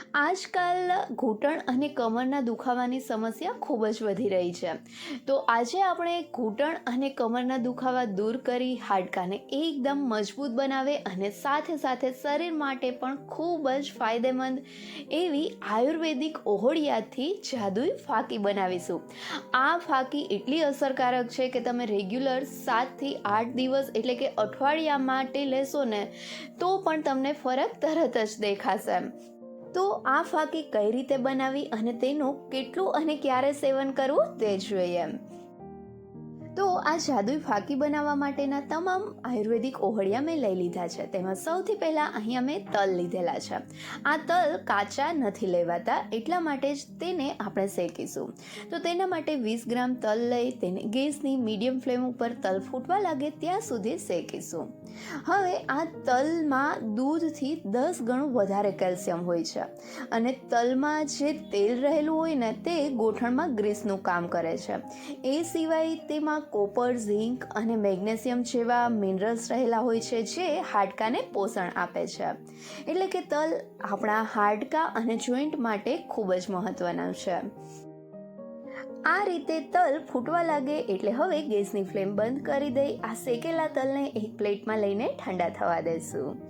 આજકાલ ઘૂંટણ અને કમરના દુખાવાની સમસ્યા ખૂબ જ વધી રહી છે. તો આજે આપણે ઘૂંટણ અને કમરના દુખાવા દૂર કરી હાડકાને એકદમ મજબૂત બનાવે અને સાથે સાથે શરીર માટે પણ ખૂબ જ ફાયદેમંદ એવી આયુર્વેદિક ઓહોળિયાથી જાદુઈ ફાકી બનાવીશું. આ ફાકી એટલી અસરકારક છે કે તમે રેગ્યુલર 7 થી 8 દિવસ એટલે કે અઠવાડિયા માટે લેશો ને તો પણ તમને ફરક તરત જ દેખાશે. તો આ ફાકી કઈ રીતે બનાવી અને તેનું કેટલું અને ક્યારે સેવન કરવું તે જોઈએ. તો આ જાદુઈ ફાકી બનાવવા માટેના તમામ આયુર્વેદિક ઓહળિયા મેં લઈ લીધા છે. તેમાં સૌથી પહેલાં અહીંયા મેં તલ લીધેલા છે. આ તલ કાચા નથી લેવાતા, એટલા માટે જ તેને આપણે શેકીશું. તો તેના માટે 20 ગ્રામ તલ લઈ તેને ગેસની મીડિયમ ફ્લેમ ઉપર તલ ફૂટવા લાગે ત્યાં સુધી શેકીશું. હવે આ તલમાં દૂધથી 10 ગણું વધારે કેલ્શિયમ હોય છે અને તલમાં જે તેલ રહેલું હોય ને તે ગોઠણમાં ગ્રીસનું કામ કરે છે. એ સિવાય તેમાં કોપર, ઝીંક અને મેગ્નેશિયમ જેવા મિનરલ્સ રહેલા હોય છે જે હાડકાને પોષણ આપે છે. એટલે કે તલ આપણા હાડકા અને જોઈન્ટ માટે ખૂબ જ મહત્વનું છે. આ રીતે તલ ફૂટવા લાગે એટલે હવે ગેસની ફ્લેમ બંધ કરી દઈ આ શેકેલા તલને એક પ્લેટમાં લઈને ઠંડા થવા દેશું.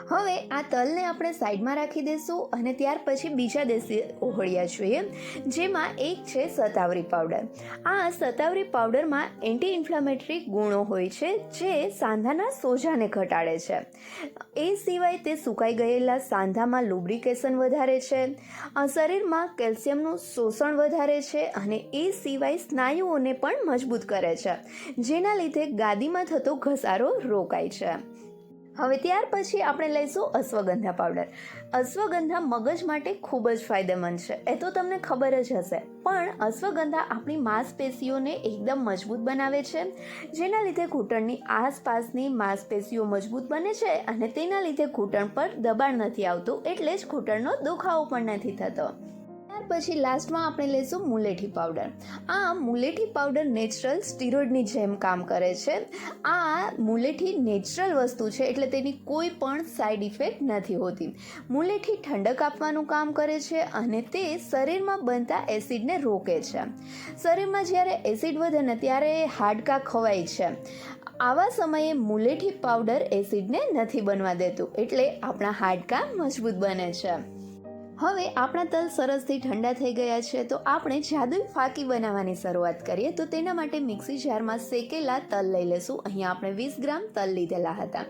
હવે આ તલને આપણે સાઈડમાં રાખી દઈશું અને ત્યાર પછી બીજા દેશી ઓહળિયા જોઈએ, જેમાં એક છે શતાવરી પાવડર. આ શતાવરી પાવડરમાં એન્ટી ઇન્ફ્લામેટરી ગુણો હોય છે જે સાંધાના સોજાને ઘટાડે છે. એ સિવાય તે સુકાઈ ગયેલા સાંધામાં લુબ્રિકેશન વધારે છે, શરીરમાં કેલ્શિયમનું શોષણ વધારે છે અને એ સિવાય સ્નાયુઓને પણ મજબૂત કરે છે, જેના લીધે ગાદીમાં થતો ઘસારો રોકાય છે. હવે ત્યાર પછી આપણે લઈશું અશ્વગંધા પાવડર. અશ્વગંધા મગજ માટે ખૂબ જ ફાયદેમંદ છે, એ તો તમને ખબર જ હશે. પણ અશ્વગંધા આપણી માંસપેશીઓને એકદમ મજબૂત બનાવે છે, જેના લીધે ઘૂંટણની આસપાસની માંસપેશીઓ મજબૂત બને છે અને તેના લીધે ઘૂંટણ પર દબાણ નથી આવતું, એટલે જ ઘૂંટણનો દુખાવો પણ નથી થતો. પછી લાસ્ટમાં આપણે લઈશું મુલેઠી પાવડર. આ મુલેઠી પાવડર નેચરલ સ્ટીરોઇડની જેમ કામ કરે છે. આ મુલેઠી નેચરલ વસ્તુ છે એટલે તેની કોઈ પણ સાઈડ ઇફેક્ટ નથી હોતી. મુલેઠી ઠંડક આપવાનું કામ કરે છે અને તે શરીરમાં બનતા એસિડને રોકે છે. શરીરમાં જ્યારે એસિડ વધે ને ત્યારે હાડકાં ખવાય છે. આવા સમયે મુલેઠી પાવડર એસિડને નથી બનવા દેતું, એટલે આપણા હાડકાં મજબૂત બને છે. હવે આપણા તલ સરસથી ઠંડા થઈ ગયા છે, તો આપણે જાદુઈ ફાકી બનાવવાની શરૂઆત કરીએ. તો તેના માટે મિક્સી જારમાં શેકેલા તલ લઈ લેશું. અહીંયા આપણે 20 ગ્રામ તલ લીધેલા હતા.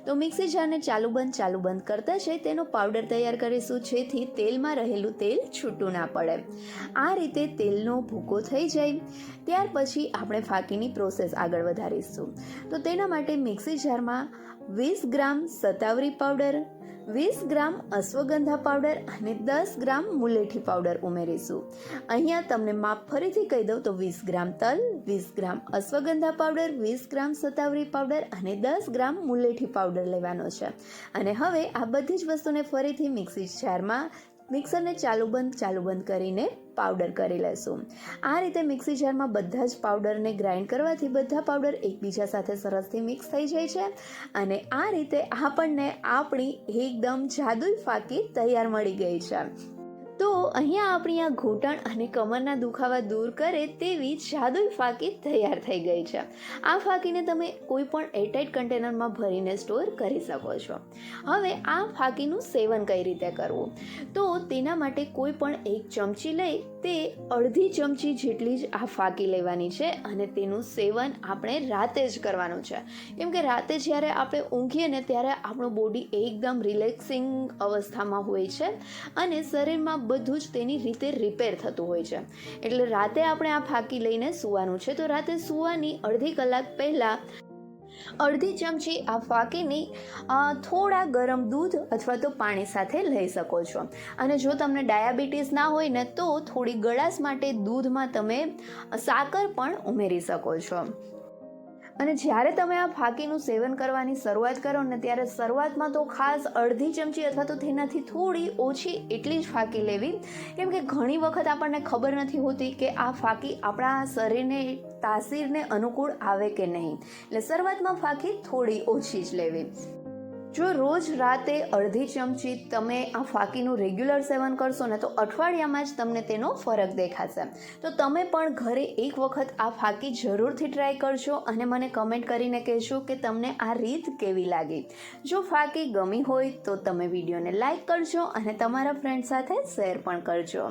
તો મિક્સી જારને ચાલુ બંધ કરતા છે તેનો પાવડર તૈયાર કરીશું, જેથી તેલમાં રહેલું તેલ છૂટું ના પડે. આ રીતે તેલનો ભૂકો થઈ જાય ત્યાર પછી આપણે ફાકીની પ્રોસેસ આગળ વધારીશું. તો તેના માટે મિક્સી જારમાં 20 ગ્રામ શતાવરી પાવડર, 20 ગ્રામ અશ્વગંધા પાવડર અને 10 ગ્રામ મુલેઠી પાવડર ઉમેરીશું. અહીંયા તમને માપ ફરીથી કહી દઉં તો 20 ગ્રામ તલ, 20 ગ્રામ અશ્વગંધા પાવડર, 20 ગ્રામ શતાવરી પાવડર અને 10 ગ્રામ મુલેઠી પાવડર લેવાનો છે. અને હવે આ બધી જ વસ્તુને ફરીથી મિક્સી જારમાં મિક્સરને ચાલુ બંધ કરીને પાવડર કરી લેશું. આ રીતે મિક્સી જારમાં બધા જ પાવડરને ગ્રાઇન્ડ કરવાથી બધા પાવડર એકબીજા સાથે સરસથી મિક્સ થઈ જાય છે અને આ રીતે આપણને આપણી એકદમ જાદુઈ ફાકી તૈયાર મળી ગઈ છે. તો અહીંયા આપણી આ ઘૂંટણ અને કમરના દુખાવા દૂર કરે તેવી જાદુઈ ફાકી તૈયાર થઈ ગઈ છે. આ ફાકીને તમે કોઈ પણ એરટાઇટ કન્ટેનરમાં ભરીને સ્ટોર કરી શકો છો. હવે આ ફાકીનું સેવન કઈ રીતે કરવું, તો તેના માટે કોઈ પણ એક ચમચી લઈ તે અડધી ચમચી જેટલી જ આ ફાકી લેવાની છે અને તેનું સેવન આપણે રાતે જ કરવાનું છે. કેમ કે રાતે જ્યારે આપણે ઊંઘીએ ને ત્યારે આપણું બોડી એકદમ રિલેક્સિંગ અવસ્થામાં હોય છે અને શરીરમાં બધું જ તેની રીતે રિપેર થતું હોય છે. એટલે રાતે આપણે આ ફાકી લઈને સૂવાનું છે. તો રાતે સૂવાની અડધી કલાક પહેલાં અડધી ચમચી આ ફાકીની થોડા ગરમ દૂધ અથવા તો પાણી સાથે લઈ શકો છો. અને જો તમને ડાયાબિટીસ ના હોય ને તો થોડી ગળાશ માટે દૂધમાં તમે સાકર પણ ઉમેરી શકો છો. અને જ્યારે તમે આ ફાકીનું સેવન કરવાની શરૂઆત કરો ને ત્યારે શરૂઆતમાં તો ખાસ અડધી ચમચી અથવા તો તેનાથી થોડી ઓછી એટલી જ ફાકી લેવી, કેમ કે ઘણી વખત આપણને ખબર નથી હોતી કે આ ફાકી આપણા શરીરને તાસીરને અનુકૂળ આવે કે નહીં. એટલે શરૂઆતમાં ફાકી થોડી ઓછી જ લેવી. જો રોજ રાતે અડધી ચમચી તમે આ ફાકીનું રેગ્યુલર સેવન કરશો ને તો અઠવાડિયામાં જ તમને તેનો ફરક દેખાશે. તો તમે પણ ઘરે એક વખત આ ફાકી જરૂરથી ટ્રાય કરજો અને મને કમેન્ટ કરીને કહેશો કે તમને આ રીત કેવી લાગી. જો ફાકી ગમી હોય તો તમે વિડીયોને લાઈક કરજો અને તમારા ફ્રેન્ડ સાથે શેર પણ કરજો.